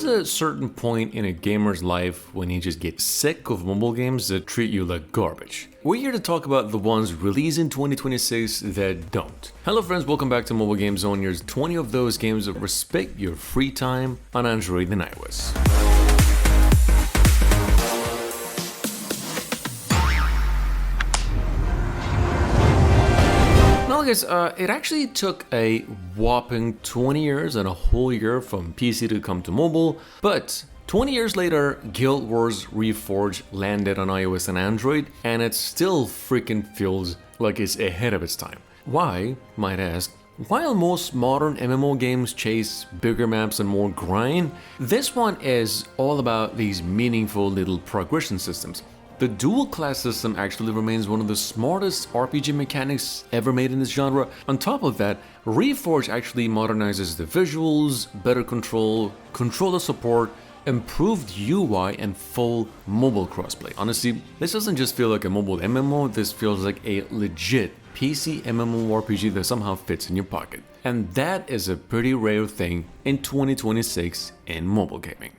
There's a certain point in a gamer's life when you just get sick of mobile games that treat you like garbage. We're here to talk about the ones released in 2026 that don't. Hello friends, welcome back to Mobile Game Zone. Here's 20 of those games that respect your free time on Android and iOS. Now guys, it actually took a whopping 20 years and a whole year from PC to come to mobile, but 20 years later, Guild Wars Reforged landed on iOS and Android, and it still freaking feels like it's ahead of its time. Why, might ask? While most modern MMO games chase bigger maps and more grind, this one is all about these meaningful little progression systems. The dual class system actually remains one of the smartest RPG mechanics ever made in this genre. On top of that, Reforged actually modernizes the visuals, better control, controller support, improved UI, and full mobile crossplay. Honestly, this doesn't just feel like a mobile MMO, this feels like a legit PC MMORPG that somehow fits in your pocket. And that is a pretty rare thing in 2026 in mobile gaming.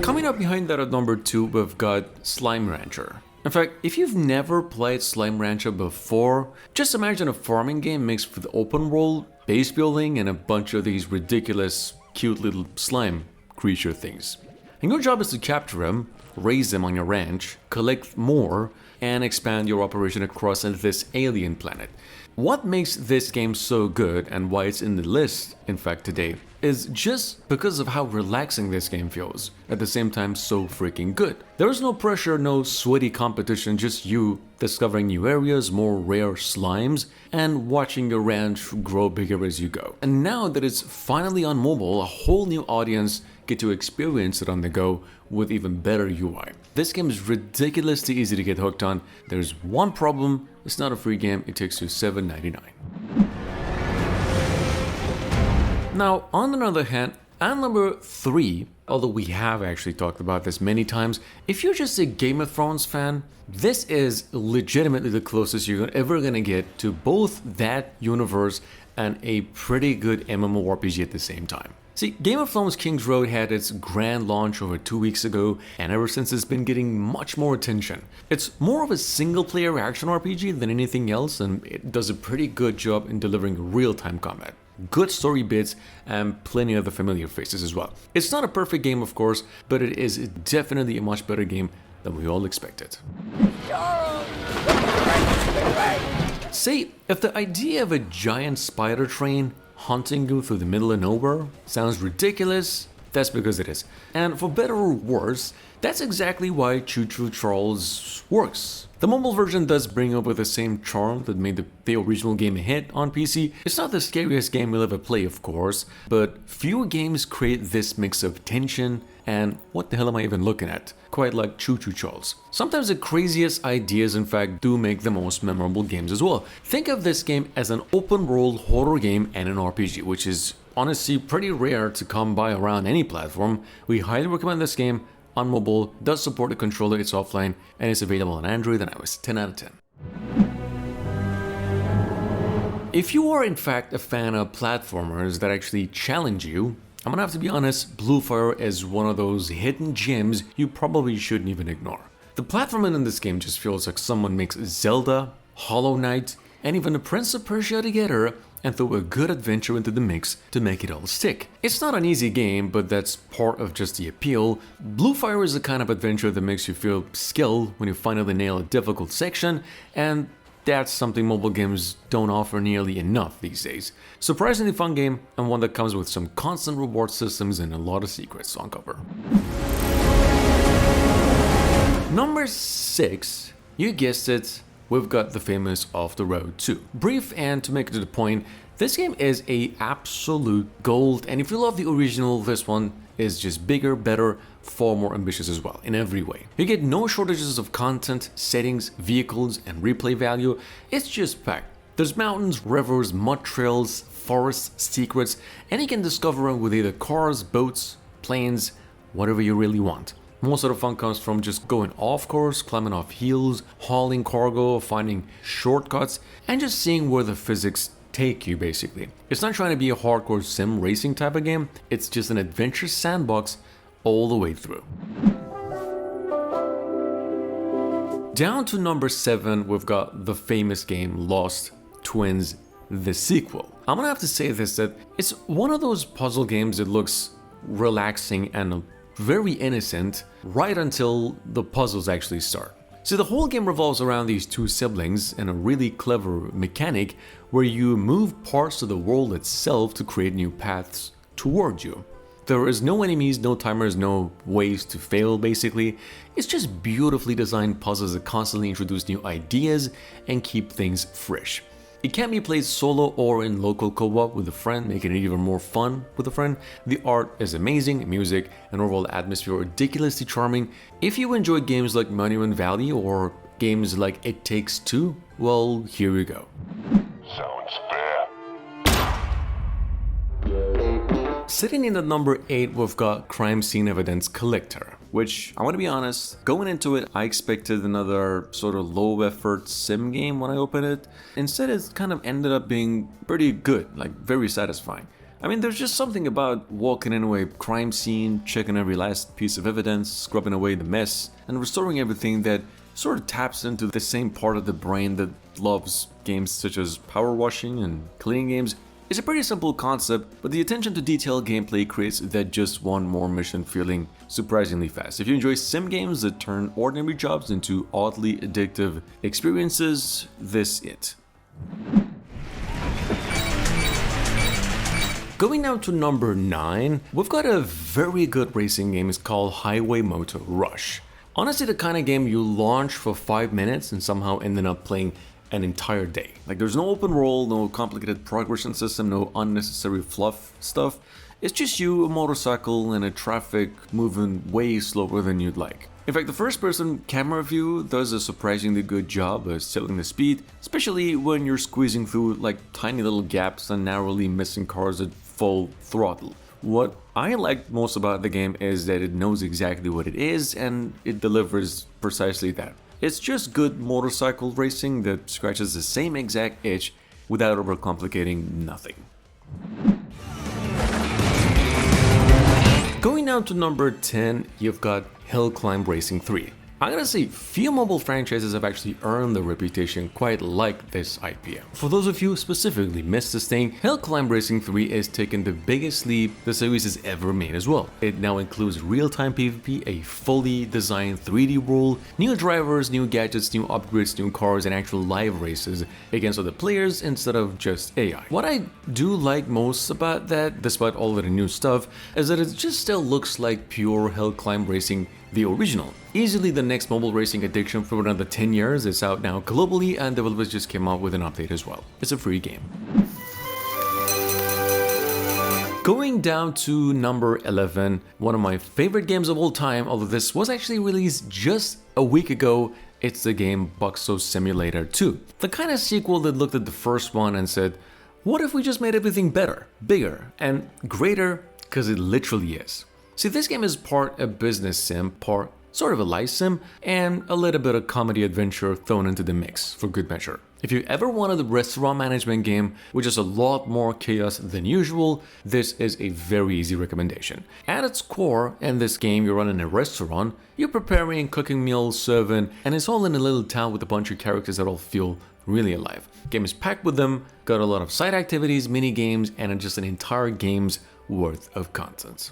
Coming up behind that at number 2, we've got Slime Rancher. In fact, if you've never played Slime Rancher before, just imagine a farming game mixed with open world, base building, and a bunch of these ridiculous, cute little slime creature things. And your job is to capture them, raise them on your ranch, collect more, and expand your operation across this alien planet. What makes this game so good and why it's in the list, in fact, today, is just because of how relaxing this game feels, at the same time so freaking good. There is no pressure, no sweaty competition, just you discovering new areas, more rare slimes, and watching your ranch grow bigger as you go. And now that it's finally on mobile, a whole new audience get to experience it on the go with even better UI. This game is ridiculously easy to get hooked on. There's one problem, it's not a free game, it takes you $7.99. Now, on the other hand, at number 3, although we have actually talked about this many times, if you're just a Game of Thrones fan, this is legitimately the closest you're ever gonna get to both that universe and a pretty good MMORPG at the same time. See, Game of Thrones Kingsroad had its grand launch over 2 weeks ago, and ever since it's been getting much more attention. It's more of a single-player action RPG than anything else, and it does a pretty good job in delivering real-time combat. Good story bits, and plenty of the familiar faces as well. It's not a perfect game, of course, but it is definitely a much better game than we all expected. See, if the idea of a giant spider train hunting you through the middle of nowhere sounds ridiculous, that's because it is. And for better or worse, that's exactly why Choo Choo Charles works. The mobile version does bring up with the same charm that made the original game a hit on PC. It's not the scariest game you'll ever play, of course, but few games create this mix of tension and what the hell am I even looking at? Quite like Choo Choo Charles. Sometimes the craziest ideas, in fact, do make the most memorable games as well. Think of this game as an open world horror game and an RPG, which is honestly pretty rare to come by around any platform. We highly recommend this game. On mobile, does support the controller, it's offline, and it's available on Android and iOS. 10 out of 10. If you are in fact a fan of platformers that actually challenge you, I'm gonna have to be honest, Blue Fire is one of those hidden gems you probably shouldn't even ignore. The platforming in this game just feels like someone makes Zelda, Hollow Knight, and even the Prince of Persia together and throw a good adventure into the mix to make it all stick. It's not an easy game, but that's part of just the appeal. Blue Fire is the kind of adventure that makes you feel skilled when you finally nail a difficult section, and that's something mobile games don't offer nearly enough these days. Surprisingly fun game, and one that comes with some constant reward systems and a lot of secrets to uncover. Number 6, you guessed it, we've got the famous Off the Road 2. Brief and to make it to the point, this game is a absolute gold, and if you love the original, this one is just bigger, better, far more ambitious as well, in every way. You get no shortages of content, settings, vehicles, and replay value. It's just packed. There's mountains, rivers, mud trails, forests, secrets, and you can discover them with either cars, boats, planes, whatever you really want. Most of the fun comes from just going off course, climbing off hills, hauling cargo, finding shortcuts, and just seeing where the physics take you basically. It's not trying to be a hardcore sim racing type of game, it's just an adventure sandbox all the way through. Down to number 7, we've got the famous game Lost Twins, the sequel. I'm gonna have to say this, that it's one of those puzzle games that looks relaxing and very innocent right until the puzzles actually start. So the whole game revolves around these two siblings and a really clever mechanic where you move parts of the world itself to create new paths towards you. There is no enemies, no timers, no ways to fail basically. It's just beautifully designed puzzles that constantly introduce new ideas and keep things fresh. It can be played solo or in local co-op with a friend, making it even more fun with a friend. The art is amazing, music and overall atmosphere are ridiculously charming. If you enjoy games like Monument Valley or games like It Takes Two, well, here we go. Sounds fair. Sitting in at number 8, we've got Crime Scene Evidence Collector, which, I want to be honest, going into it, I expected another sort of low-effort sim game when I opened it. Instead, it kind of ended up being pretty good, like very satisfying. I mean, there's just something about walking into a crime scene, checking every last piece of evidence, scrubbing away the mess, and restoring everything that sort of taps into the same part of the brain that loves games such as power washing and cleaning games. It's a pretty simple concept, but the attention to detail gameplay creates that just one more mission feeling surprisingly fast. If you enjoy sim games that turn ordinary jobs into oddly addictive experiences, this is it. Going down to number 9, we've got a very good racing game. It's called Highway Moto Rush. Honestly, the kind of game you launch for 5 minutes and somehow ended up playing an entire day. Like, there's no open world, no complicated progression system, no unnecessary fluff stuff. It's just you, a motorcycle, and a traffic moving way slower than you'd like. In fact, the first person camera view does a surprisingly good job of selling the speed, especially when you're squeezing through like tiny little gaps and narrowly missing cars at full throttle. What I like most about the game is that it knows exactly what it is and it delivers precisely that. It's just good motorcycle racing that scratches the same exact itch without overcomplicating nothing. Going down to number 10, you've got Hill Climb Racing 3. I gotta say, few mobile franchises have actually earned the reputation quite like this IP. For those of you who specifically missed this thing, Hill Climb Racing 3 is taking the biggest leap the series has ever made as well. It now includes real-time PvP, a fully designed 3D world, new drivers, new gadgets, new upgrades, new cars, and actual live races against other players instead of just AI. What I do like most about that, despite all of the new stuff, is that it just still looks like pure Hill Climb Racing, the original. Easily the next mobile racing addiction for another 10 years. It's out now globally and developers just came out with an update as well. It's a free game. Going down to number 11, one of my favorite games of all time, although this was actually released just a week ago. It's the game Buxo Simulator 2. The kind of sequel that looked at the first one and said, what if we just made everything better, bigger, and greater, because it literally is. See, this game is part a business sim, part sort of a life sim, and a little bit of comedy adventure thrown into the mix for good measure. If you ever wanted a restaurant management game with just a lot more chaos than usual, this is a very easy recommendation. At its core, in this game you're running a restaurant, you're preparing, cooking meals, serving, and it's all in a little town with a bunch of characters that all feel really alive. Game is packed with them, got a lot of side activities, mini games, and just an entire game's worth of content.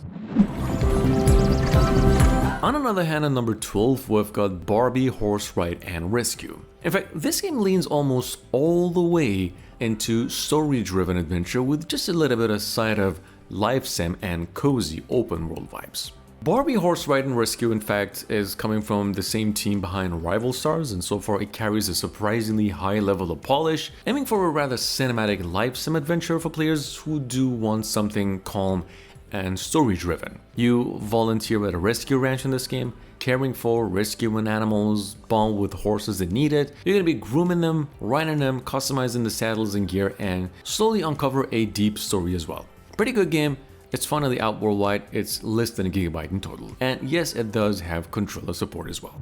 On another hand, at number 12, we've got Barbie Horse Ride and Rescue. In fact, this game leans almost all the way into story-driven adventure with just a little bit of side of life sim and cozy open world vibes. Barbie Horse Ride and Rescue, in fact, is coming from the same team behind Rival Stars, and so far it carries a surprisingly high level of polish, aiming for a rather cinematic life sim adventure for players who do want something calm and story-driven. You volunteer at a rescue ranch in this game, caring for, rescuing animals, bond with horses that need it. You're gonna be grooming them, riding them, customizing the saddles and gear, and slowly uncover a deep story as well. Pretty good game. It's finally out worldwide. It's less than a gigabyte in total. And yes, it does have controller support as well.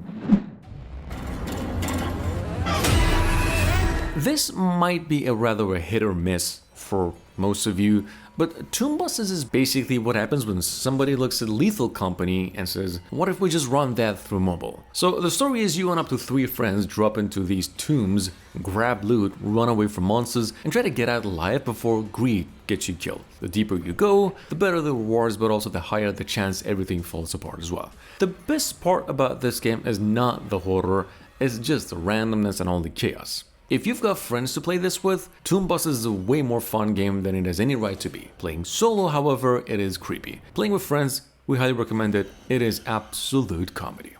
This might be a rather a hit or miss for most of you, but Tomb Bosses is basically what happens when somebody looks at Lethal Company and says, what if we just run that through mobile? So the story is you and up to 3 friends drop into these tombs, grab loot, run away from monsters, and try to get out alive before greed gets you killed. The deeper you go, the better the rewards, but also the higher the chance everything falls apart as well. The best part about this game is not the horror, it's just the randomness and all the chaos. If you've got friends to play this with, Tomb Bosses is a way more fun game than it has any right to be. Playing solo, however, it is creepy. Playing with friends, we highly recommend it. It is absolute comedy.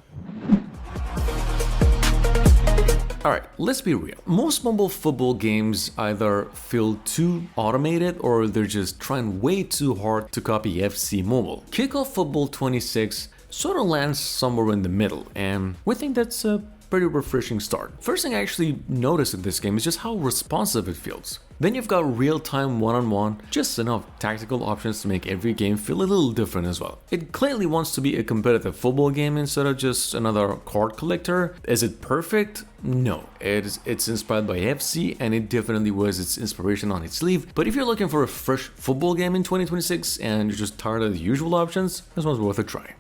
Alright, let's be real. Most mobile football games either feel too automated or they're just trying way too hard to copy FC Mobile. Kickoff Football 26 sort of lands somewhere in the middle, and we think that's a pretty refreshing start. First thing I actually noticed in this game is just how responsive it feels. Then you've got real-time one-on-one, just enough tactical options to make every game feel a little different as well. It clearly wants to be a competitive football game instead of just another card collector. Is it perfect? No. It's inspired by FC and it definitely was its inspiration on its sleeve, but if you're looking for a fresh football game in 2026 and you're just tired of the usual options, this one's worth a try.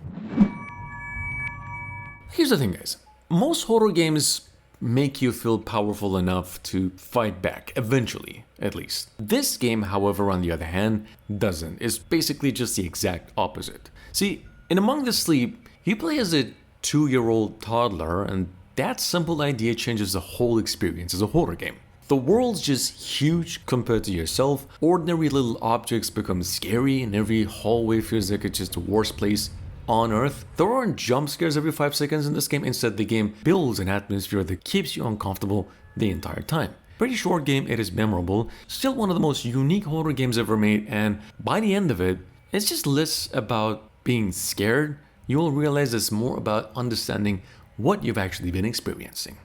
Here's the thing, guys. Most horror games make you feel powerful enough to fight back, eventually, at least. This game, however, on the other hand, doesn't. It's basically just the exact opposite. See, in Among the Sleep, you play as a 2-year-old toddler, and that simple idea changes the whole experience as a horror game. The world's just huge compared to yourself, ordinary little objects become scary, and every hallway feels like it's just the worst place on Earth. There aren't jump scares every 5 seconds in this game, instead the game builds an atmosphere that keeps you uncomfortable the entire time. Pretty short game, it is memorable, still one of the most unique horror games ever made, and by the end of it, it's just less about being scared, you will realize it's more about understanding what you've actually been experiencing.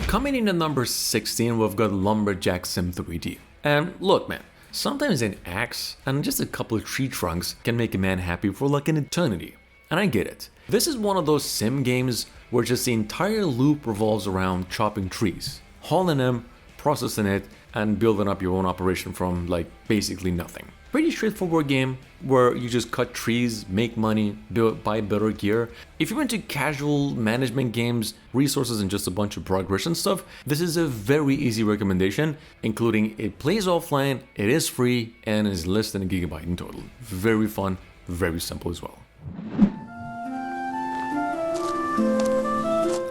Coming in at number 16, we've got Lumberjack Sim 3D. And look man, sometimes an axe and just a couple of tree trunks can make a man happy for like an eternity. And I get it. This is one of those sim games where just the entire loop revolves around chopping trees, hauling them, processing it, and building up your own operation from like basically nothing. Pretty straightforward game where you just cut trees, make money, buy better gear. If you're into casual management games, resources, and just a bunch of progression stuff, this is a very easy recommendation, including it plays offline, it is free, and is less than a gigabyte in total. Very fun, very simple as well.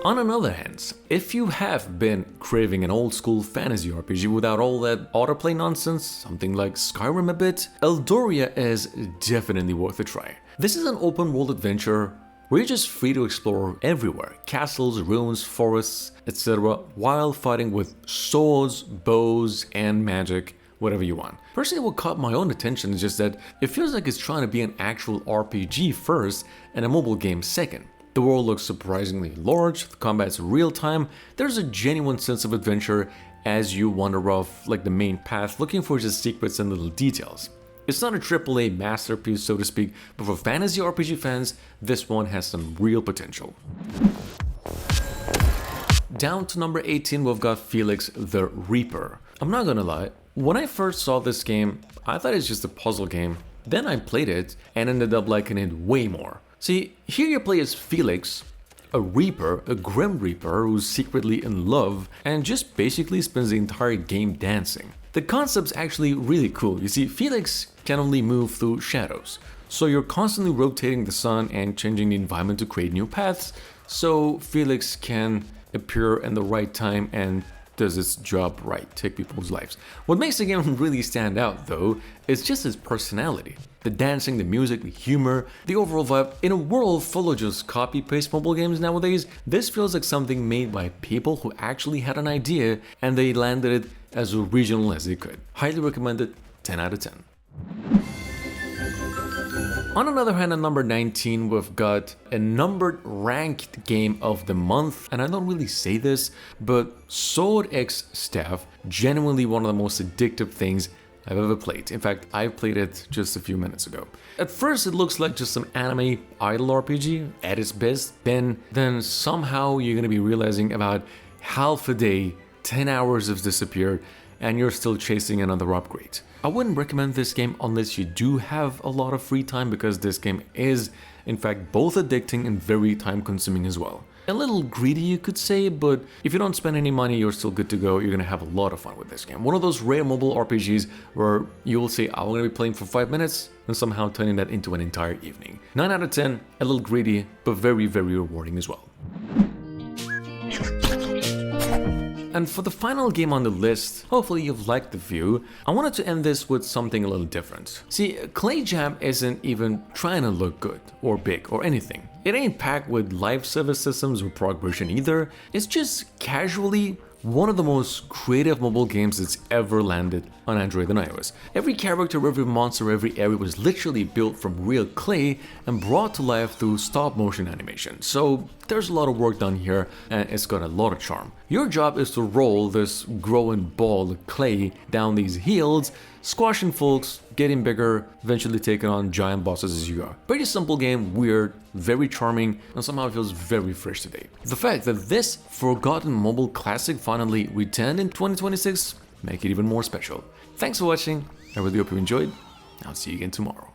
On another hand, if you have been craving an old school fantasy RPG without all that autoplay nonsense, something like Skyrim a bit, Eldoria is definitely worth a try. This is an open world adventure where you're just free to explore everywhere, castles, ruins, forests, etc., while fighting with swords, bows, and magic, whatever you want. Personally, what caught my own attention is just that it feels like it's trying to be an actual RPG first and a mobile game second. The world looks surprisingly large, the combat's real-time, there's a genuine sense of adventure as you wander off like the main path looking for just secrets and little details. It's not a AAA masterpiece, so to speak, but for fantasy RPG fans, this one has some real potential. Down to number 18, we've got Felix the Reaper. I'm not gonna lie, when I first saw this game, I thought it's just a puzzle game. Then I played it and ended up liking it way more. See, here you play as Felix, a Reaper, a Grim Reaper who's secretly in love and just basically spends the entire game dancing. The concept's actually really cool. You see, Felix can only move through shadows, so you're constantly rotating the sun and changing the environment to create new paths, so Felix can appear in the right time and does its job right, take people's lives. What makes the game really stand out, though, is just its personality. The dancing, the music, the humor, the overall vibe. In a world full of just copy-paste mobile games nowadays, this feels like something made by people who actually had an idea and they landed it as original as they could. Highly recommended, 10 out of 10. On another hand, at number 19, we've got a numbered ranked game of the month, and I don't really say this, but Sword X Staff, genuinely one of the most addictive things I've ever played. In fact, I played it just a few minutes ago. At first, it looks like just some anime idle RPG at its best, then somehow you're gonna be realizing about half a day, 10 hours have disappeared, and you're still chasing another upgrade. I wouldn't recommend this game unless you do have a lot of free time, because this game is, in fact, both addicting and very time consuming as well. A little greedy, you could say, but if you don't spend any money, you're still good to go. You're gonna have a lot of fun with this game. One of those rare mobile RPGs where you'll say, I'm gonna be playing for 5 minutes, and somehow turning that into an entire evening. 9 out of 10, a little greedy, but very, very rewarding as well. And for the final game on the list, hopefully you've liked the view, I wanted to end this with something a little different. See, Clay Jam isn't even trying to look good, or big, or anything. It ain't packed with live service systems or progression either, it's just casually one of the most creative mobile games that's ever landed on Android and iOS. Every character, every monster, every area was literally built from real clay and brought to life through stop motion animation. So there's a lot of work done here, and it's got a lot of charm. Your job is to roll this growing ball of clay down these hills, squashing folks, getting bigger, eventually taking on giant bosses as you go. Pretty simple game, weird, very charming, and somehow it feels very fresh today. The fact that this forgotten mobile classic finally returned in 2026 make it even more special. Thanks for watching, I really hope you enjoyed. I'll see you again tomorrow.